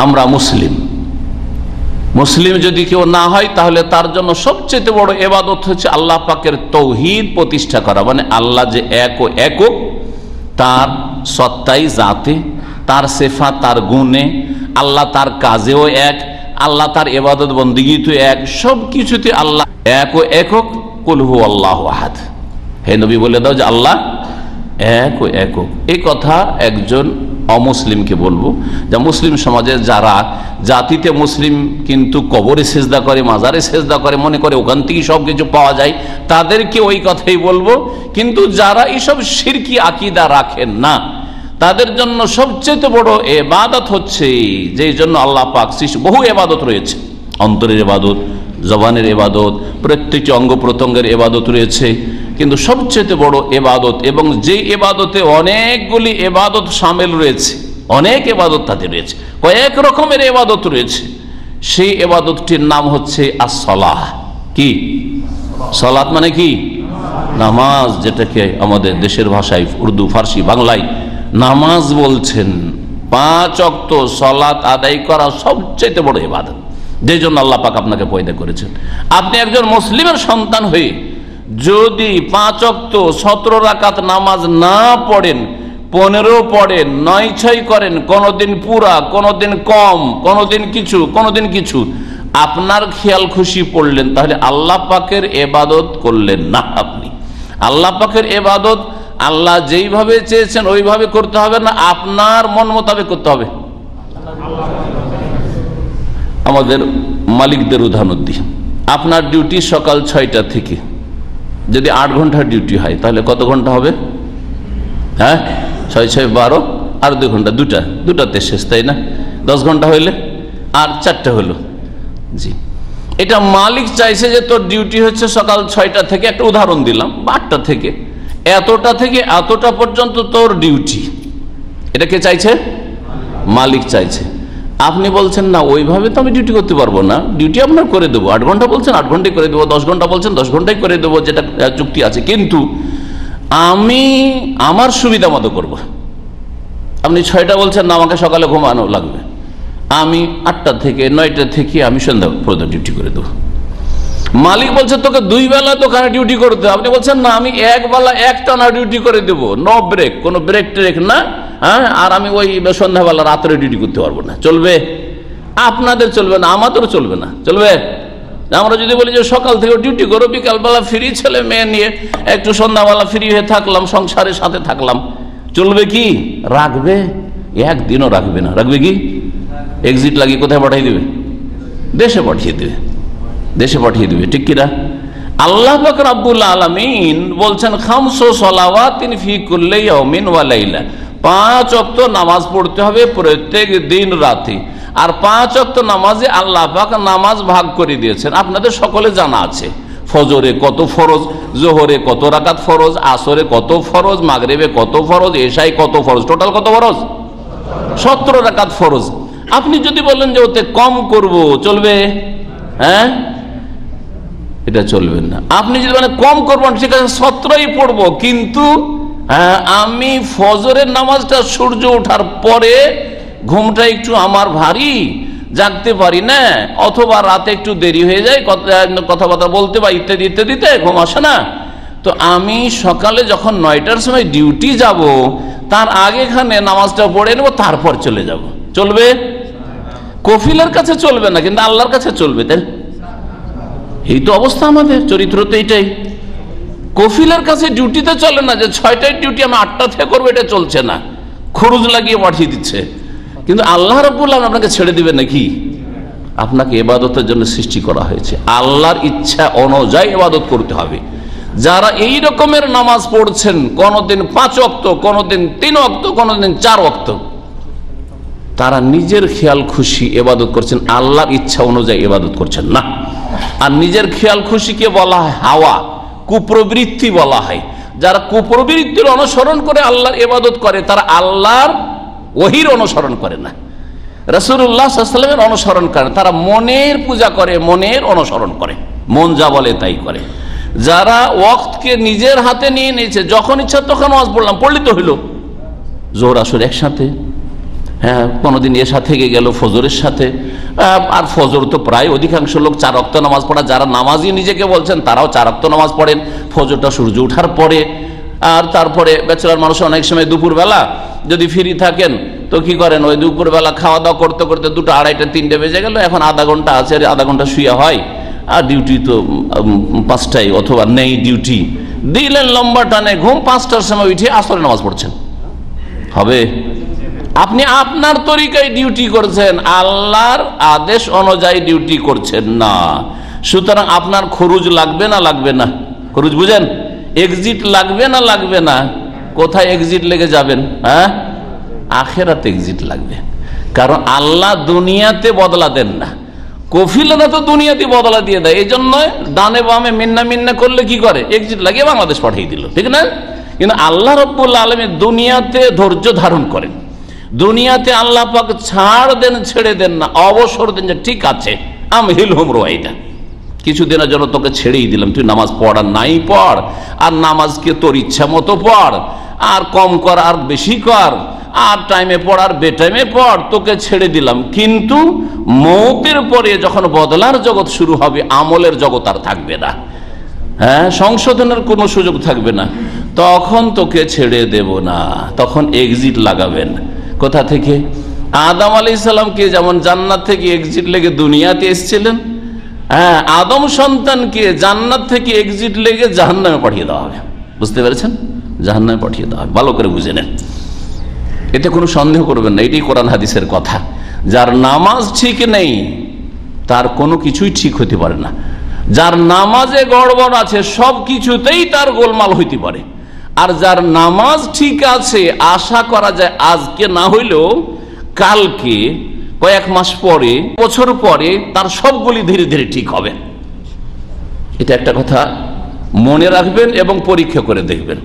আমরা মুসলিম। মুসলিম যদি কেউ না হয় তাহলে তার জন্য সবচেয়ে বড় ইবাদত হচ্ছে আল্লাহ পাকের তৌহিদ প্রতিষ্ঠা করা, মানে আল্লাহ যে এক ও একক, তার সত্তাই জাতে, তার সিফাত তার গুণে, আল্লাহ তার কাজেও এক, আল্লাহ তার ইবাদত বন্দেগীতে এক, সব কিছুতে আল্লাহ এক ও একক। কুল হু আল্লাহু আহাদ, হে নবী বলে দাও যে আল্লাহ এক ও একক। এই কথা একজন অমুসলিমকে বলবো, যা মুসলিম সমাজে যারা জাতিতে মুসলিম কিন্তু কবরে সেজদা করে, মাজারে সেজদা করে, মনে করে ওখান থেকেই সব কিছু পাওয়া যায়, তাদেরকে ওই কথাই বলবো। কিন্তু যারা এইসব শিরকি আকীদা রাখেন না, তাদের জন্য সবচেয়ে বড় ইবাদত হচ্ছে, যেই জন্য আল্লাহ পাক সৃষ্টি, বহু ইবাদত রয়েছে, অন্তরের ইবাদত, জবানের ইবাদত, প্রত্যেকটি অঙ্গ প্রত্যঙ্গের ইবাদত রয়েছে, কিন্তু সবচেয়ে বড় ইবাদত, এবং যে ইবাদতে অনেকগুলি ইবাদত শামিল রয়েছে, অনেক ইবাদত তাতে রয়েছে, কয়েক রকমের ইবাদত রয়েছে, সেই ইবাদতটির নাম হচ্ছে as-সালাহ। কি সালাত মানে? কি নামাজ, যেটাকে আমাদের দেশের ভাষায় উর্দু, ফার্সি, বাংলায় নামাজ বলছেন। 5 ওয়াক্ত সালাত আদায় করা সবচেয়ে বড় ইবাদত, যে জন্য আল্লাহ পাক আপনাকে পয়দা করেছেন। আপনি একজন মুসলিমের সন্তান হয়ে যদি 5 ওয়াক্ত 17 রাকাত নামাজ না পড়েন, 15 পড়েন, 9-6 করেন, কোনদিন পুরা, কোনদিন কম, কোনদিন কিছু, আপনার খেয়াল খুশি পড়লেন, তাহলে আল্লাহ পাকের ইবাদত করলেন না। আপনি আল্লাহ পাকের ইবাদত আল্লাহ যেইভাবে চেয়েছেন ওইভাবে করতে হবে না, আপনার মন মোতাবেক করতে হবে। আমাদের মালিকদের উদাহরণ দিই। আপনার ডিউটি সকাল 6টা থেকে, যদি 8 ঘন্টার ডিউটি হয় তাহলে কত ঘন্টা হবে? হ্যাঁ, 6-6 12, আর 2 ঘন্টা, দুটাতে শেষ, তাই না? 10 ঘন্টা হইলে আর 4টা হলো। জি, এটা মালিক চাইছে যে তোর ডিউটি হচ্ছে সকাল 6টা থেকে, একটা উদাহরণ দিলাম, 8টা থেকে এতটা পর্যন্ত তোর ডিউটি। এটা কে চাইছে? মালিক চাইছে। আপনি বলছেন না, ওইভাবে তো আমি ডিউটি করতে পারবো না, ডিউটি আপনার করে দেবো, 8 ঘন্টা বলছেন 8 ঘন্টাই করে দেবো, 10 ঘন্টা বলছেন 10 ঘন্টাই করে দেবো, যেটা চুক্তি আছে, কিন্তু আমি আমার সুবিধা মতো করবো। আপনি 6টা বলছেন না, আমাকে সকালে ঘুমানো লাগবে, আমি 8টা থেকে 9টা থেকে আমি সন্ধ্যা পর্যন্ত ডিউটি করে দেবো। মালিক বলছে তোকে 2 বেলা দোকানে ডিউটি করতে, আপনি বলছেন না, আমি 1 বেলা একটানা ডিউটি করে দেবো, নো ব্রেক, কোনো ব্রেক ট্রেক না, হ্যাঁ, আর আমি ওই সন্ধ্যাবেলা রাত্রে ডিউটি করতে পারবো না। চলবে? আপনাদের চলবে না, আমাদেরও চলবে না। চলবে? আমরা যদি বলি যে সকাল থেকে ডিউটি করো, বিকালবেলা ফ্রি, ছেলে মেয়ে নিয়ে একটু সন্ধ্যাবেলা ফ্রি হয়ে থাকলাম, সংসারের সাথে থাকলাম, চলবে কি? রাখবে? একদিনও রাখবে না। রাখবে কি? এক্সিট লাগিয়ে কোথায় পাঠিয়ে দেবে? দেশে পাঠিয়ে দেবে, দেশে পাঠিয়ে দেবে, ঠিক কিনা? আল্লাহ পাক রব্বুল আলামিন বলছেন খামসু সালাওয়াতিন ফি কুল্লি ইয়াউমিন ওয়া লাইলা, 5 ওয়াক্ত নামাজ পড়তে হবে প্রত্যেক দিন রাতে। আর 5 ওয়াক্ত নামাজে আল্লাহ পাক নামাজ ভাগ করে দিয়েছেন, আপনাদের সকলে জানা আছে। ফজরে কত ফরজ, জোহরে কত রাকাত ফরজ, আসরে কত ফরজ, মাগরিবে কত ফরজ, এশায় কত ফরজ, টোটাল কত ফরজ? 17 রাকাত ফরজ। আপনি যদি বলেন যে ওতে কম করব, চলবে? হ্যাঁ, এটা চলবে না। আপনি যদি মানে কম করবেন, ঠিক আছে 17ই পড়বো, কিন্তু আমি ফজরের নামাজটা সূর্য ওঠার পরে, ঘুমটা একটু আমার ভারী, জাগতে পারি না, অথবা রাতে একটু দেরি হয়ে যায়, কথাবার্তা বলতে বা ইত্যাদি ইত্যাদিতে ঘুম আসে না, তো আমি সকালে যখন 9টার সময় ডিউটি যাব, তার আগেখানে নামাজটা পড়ে নেবো, তারপর চলে যাব। চলবে? কফিলের কাছে চলবে না, কিন্তু আল্লাহর কাছে চলবে। তাই এই তো অবস্থা আমাদের, চরিত্র তো এইটাই। কফিলের কাছে ডিউটিতে চলে না, যে 6টায় ডিউটি আমি 8টা থেকে করবো, এটা চলছে না, খরচ লাগিয়ে পাঠিয়ে দিচ্ছে। কিন্তু আল্লাহ রাব্বুল আলামিন আপনাকে ছেড়ে দিবেন নাকি? আপনাকে ইবাদতের জন্য সৃষ্টি করা হয়েছে, আল্লাহর ইচ্ছা অনুযায়ী ইবাদত করতে হবে। যারা এই রকমের নামাজ পড়ছেন, কোনদিন 5 ওয়াক্ত, কোনদিন 3 ওয়াক্ত, কোনদিন 4 ওয়াক্ত, তারা নিজের খেয়াল খুশি ইবাদত করছেন, আল্লাহর ইচ্ছা অনুযায়ী ইবাদত করছেন না। আর নিজের খেয়াল খুশিকে বলা হয় হাওয়া, কুপ্রবৃত্তি বলা হয়। যারা কুপ্রবৃত্তির অনুসরণ করে আল্লাহর ইবাদত করে, তারা আল্লাহর ওহীর অনুসরণ করে না, রাসূলুল্লাহ সাল্লাল্লাহু আলাইহি ওয়াসাল্লামের অনুসরণ করে। তারা মনের পূজা করে, মনের অনুসরণ করে, মন যা বলে তাই করে। যারা ওয়াক্তকে নিজের হাতে নিয়ে নিয়েছে, যখন ইচ্ছা তখন নামাজ পড়লাম, পড়লি তো হইলো, জোহর আসর একসাথে, হ্যাঁ, কোনোদিন এশা থেকে গেল ফজরের সাথে, আর ফজর তো প্রায় অধিকাংশ লোক 4 ওয়াক্ত নামাজ পড়া, যারা নামাজি নিজেকে বলছেন তারাও 4 ওয়াক্ত নামাজ পড়েন ফজরটা সূর্য ওঠার পরে। আর তারপরে ব্যাচেলর মানুষ অনেক সময় দুপুরবেলা যদি ফ্রি থাকেন তো কি করেন, ওই দুপুরবেলা খাওয়া দাওয়া করতে করতে 2টা, 2:30, 3টে বেজে গেল, এখন আধা ঘন্টা আছে, আধা ঘন্টা শুয়ে হয়, আর ডিউটি তো 5টায় অথবা নেই ডিউটি, দিলেন লম্বা টানে ঘুম, 5টার সময় উঠে আসরের নামাজ পড়ছেন। হবে? আপনি আপনার তরিকায় ডিউটি করছেন, আল্লাহর আদেশ অনুযায়ী ডিউটি করছেন না। সুতরাং আপনার খরচ লাগবে না লাগবে না? খরচ বুঝেন? এক্সিট লাগবে না লাগবে না? কোথায় এক্সিট লেগে যাবেন? হ্যাঁ, আখেরাতে এক্সিট লাগবে। কারণ আল্লাহ দুনিয়াতে বদলা দেন না, কফিলারা তো দুনিয়াতে বদলা দিয়ে দেয়। এই জন্য ডানে বামে মিন্না মিন্না করলে কি করে, এক্সিট লাগিয়ে বাংলাদেশ পাঠিয়ে দিল, ঠিক না? কিন্তু আল্লাহ রাব্বুল আলামিন দুনিয়াতে ধৈর্য ধারণ করেন, দুনিয়াতে আল্লাহ পাক ছাড় দেন, ছেড়ে দেন না, অবসর দেন যে ঠিক আছে আমহিলহুম রুয়াইদা, কিছুদিনের জন্য তোকে ছেড়েই দিলাম, তুই নামাজ পড় আর নাই পড়, আর নামাজকে তোর ইচ্ছা মতো পড়, আর কম কর আর বেশি কর, আর টাইমে পড় আর বেটাইমে পড়, তোকে ছেড়ে দিলাম। কিন্তু মৌতের পরে যখন বদলার জগৎ শুরু হবে, আমলের জগৎ আর থাকবে না, হ্যাঁ, সংশোধনের কোনো সুযোগ থাকবে না, তখন তোকে ছেড়ে দেব না, তখন এক্সিট লাগাবেন। কোথা থেকে? আদম আলাইহিস সালামকে যেমন জান্নাত থেকে এক্সিট লেগে দুনিয়াতে এসেছিলেন, হ্যাঁ, আদম সন্তানকে জান্নাত থেকে এক্সিট লেগে জাহান্নামে পাঠিয়ে দেওয়া হবে। বুঝতে পেরেছেন? জাহান্নামে পাঠিয়ে দেওয়া হবে, ভালো করে বুঝে নেন, এতে কোনো সন্দেহ করবেন না। এটাই কোরআন হাদিসের কথা। যার নামাজ ঠিক নেই তার কোনো কিছুই ঠিক হতে পারে না, যার নামাজে গড়বড় আছে সব কিছুতেই তার গোলমাল হইতে পারে, আর যার নামাজ ঠিক আছে আশা করা যায় আজকে না হইলেও কালকে, কয়েক মাস পরে, বছর পরে তার সবগুলি ধীরে ধীরে ঠিক হবে। এটা একটা কথা মনে রাখবেন এবং পরীক্ষা করে দেখবেন।